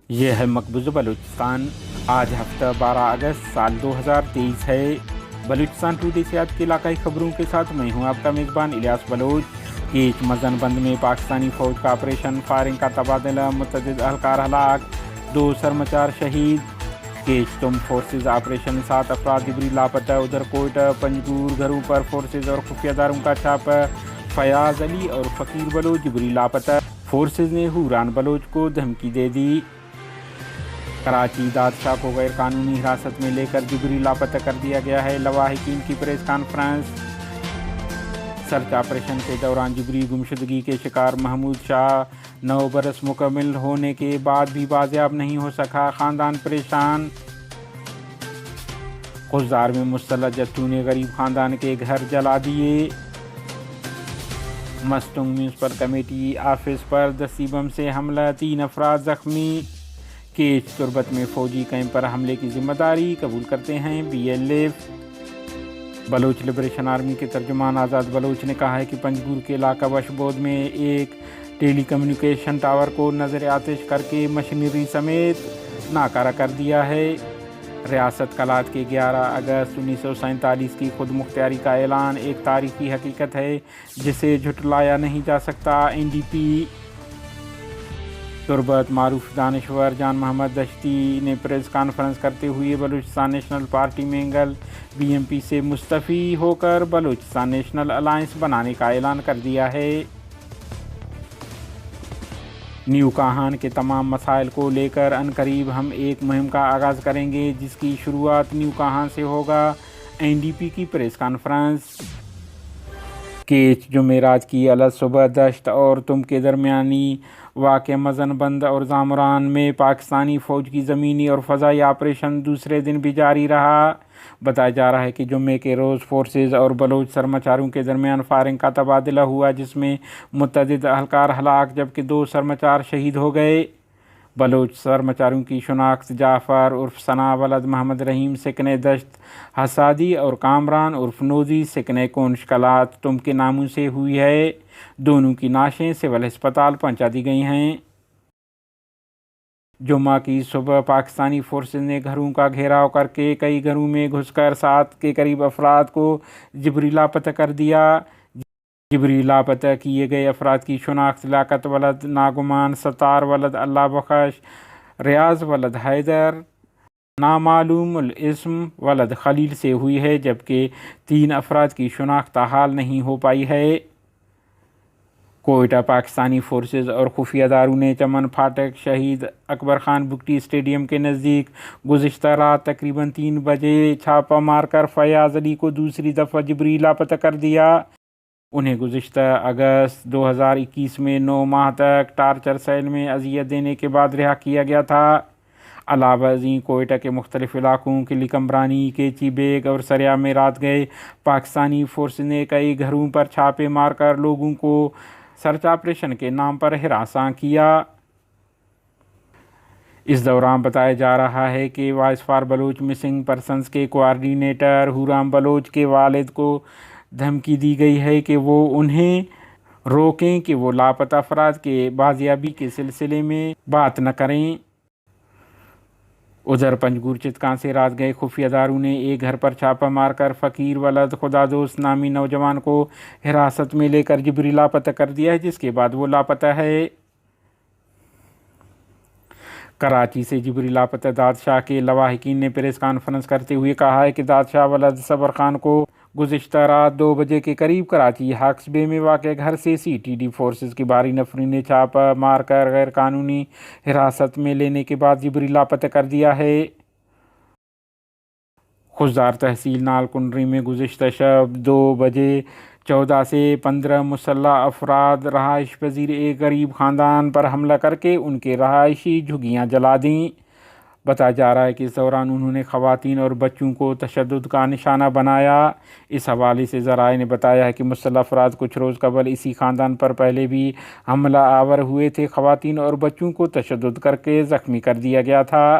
یہ ہے مقبوضہ بلوچستان۔ آج ہفتہ 12 اگست سال 2023 ہے۔ بلوچستان ٹوڈے سے آپ کے علاقائی خبروں کے ساتھ میں ہوں آپ کا میزبان الیاس بلوچ۔ کیچ مزن بند میں پاکستانی فوج کا آپریشن فائرنگ کا تبادلہ، متعدد اہلکار ہلاک، 2 سرمچار شہید۔ کیچ تم فورسز آپریشن، 7 افراد جبری لاپتہ۔ ادھر کوئٹہ پنجگور گھروں پر فورسز اور خفیہ اداروں کا چھاپہ، فیاض علی اور فقیر بلوچ جبری لاپتہ۔ فورسز نے حوران بلوچ کو دھمکی دے دی۔ کراچی دادشاہ کو غیر قانونی حراست میں لے کر جبری لاپتہ کر دیا گیا ہے۔ لواحقین کی پریس کانفرنس۔ سرچ آپریشن کے دوران جبری گمشدگی کے شکار محمود شاہ 9 برس مکمل ہونے کے بعد بھی بازیاب نہیں ہو سکا، خاندان پریشان۔ خضدار میں مسلح جتھوں نے غریب خاندان کے گھر جلا دیے۔ مستونگ میونسپل کمیٹی آفس پر دستی بم سے حملہ، 3 افراد زخمی۔ کیچ تربت میں فوجی کیمپ پر حملے کی ذمہ داری قبول کرتے ہیں BLF۔ بلوچ لبریشن آرمی کے ترجمان آزاد بلوچ نے کہا ہے کہ پنجگور کے علاقہ وشبود میں ایک ٹیلی کمیونیکیشن ٹاور کو نظر آتش کر کے مشینری سمیت ناکارہ کر دیا ہے۔ ریاست کلات کے 11 اگست 1947 کی خود مختاری کا اعلان ایک تاریخی حقیقت ہے جسے جھٹلایا نہیں جا سکتا۔ NDP تربت معروف دانشور جان محمد دشتی نے پریس کانفرنس کرتے ہوئے Balochistan national party Mengal BMP سے مستعفی ہو کر بلوچستان نیشنل الائنس بنانے کا اعلان کر دیا ہے۔ نیو کاہان کے تمام مسائل کو لے کر عنقریب ہم ایک مہم کا آغاز کریں گے جس کی شروعات نیو کاہان سے ہوگا۔ NDP کی پریس کانفرنس۔ کیچ جمعرات کی الگ صبح دشت اور تم کے درمیانی واقع مزن بند اور زامران میں پاکستانی فوج کی زمینی اور فضائی آپریشن دوسرے دن بھی جاری رہا۔ بتایا جا رہا ہے کہ جمعے کے روز فورسز اور بلوچ سرمچاروں کے درمیان فائرنگ کا تبادلہ ہوا جس میں متعدد اہلکار ہلاک جبکہ 2 سرمچار شہید ہو گئے۔ بلوچ سرمچاروں کی شناخت جعفر عرف ثنا ولد محمد رحیم سکن دشت حسادی اور کامران عرف نوزی سکن کونش کلات تم کے ناموں سے ہوئی ہے۔ دونوں کی نعشیں سول ہسپتال پہنچا دی گئی ہیں۔ جمعہ کی صبح پاکستانی فورسز نے گھروں کا گھیراؤ کر کے کئی گھروں میں گھس کر 7 کے قریب افراد کو جبری لاپتہ کر دیا۔ جبری لاپتہ کیے گئے افراد کی شناخت لیاقت ولد ناگمان، ستار ولد اللہ بخش، ریاض ولد حیدر، نامعلوم الاسم ولد خلیل سے ہوئی ہے جبکہ 3 افراد کی شناخت تاحال نہیں ہو پائی ہے۔ کوئٹہ پاکستانی فورسز اور خفیہ اداروں نے چمن پھاٹک شہید اکبر خان بگٹی اسٹیڈیم کے نزدیک گزشتہ رات تقریباً 3 بجے چھاپہ مار کر فیاض علی کو دوسری دفعہ جبری لاپتہ کر دیا۔ انہیں گزشتہ اگست 2021 میں 9 ماہ تک ٹارچر سیل میں اذیت دینے کے بعد رہا کیا گیا تھا۔ علاوہ ازیں کوئٹہ کے مختلف علاقوں کے لیکمبرانی، کیچی بیگ اور سریا میں رات گئے پاکستانی فورس نے کئی گھروں پر چھاپے مار کر لوگوں کو سرچ آپریشن کے نام پر ہراساں کیا۔ اس دوران بتایا جا رہا ہے کہ voice for Baloch missing persons کے کوآرڈینیٹر حوران بلوچ کے والد کو دھمکی دی گئی ہے کہ وہ انہیں روکیں کہ وہ لاپتہ افراد کے بازیابی کے سلسلے میں بات نہ کریں۔ ادھر پنجگور چتکاں سے رات گئے خفیہ اداروں نے ایک گھر پر چھاپہ مار کر فقیر ولد خدا دوست نامی نوجوان کو حراست میں لے کر جبری لاپتہ کر دیا ہے جس کے بعد وہ لاپتہ ہے۔ کراچی سے جبری لاپتہ دادشاہ کے لواحقین نے پریس کانفرنس کرتے ہوئے کہا ہے کہ دادشاہ ولد صبر خان کو گزشتہ رات 2 بجے کے قریب کراچی ہاکس بے میں واقع گھر سے CTD فورسز کی بھاری نفری نے چھاپہ مار کر غیر قانونی حراست میں لینے کے بعد جبری لاپتہ کر دیا ہے۔ خضدار تحصیل نال کنڈری میں گزشتہ شب 2 بجے 14 سے 15 مسلح افراد رہائش پذیر ایک غریب خاندان پر حملہ کر کے ان کے رہائشی جھگیاں جلا دیں۔ بتایا جا رہا ہے کہ اس دوران انہوں نے خواتین اور بچوں کو تشدد کا نشانہ بنایا۔ اس حوالے سے ذرائع نے بتایا ہے کہ مسلح افراد کچھ روز قبل اسی خاندان پر پہلے بھی حملہ آور ہوئے تھے۔ خواتین اور بچوں کو تشدد کر کے زخمی کر دیا گیا تھا۔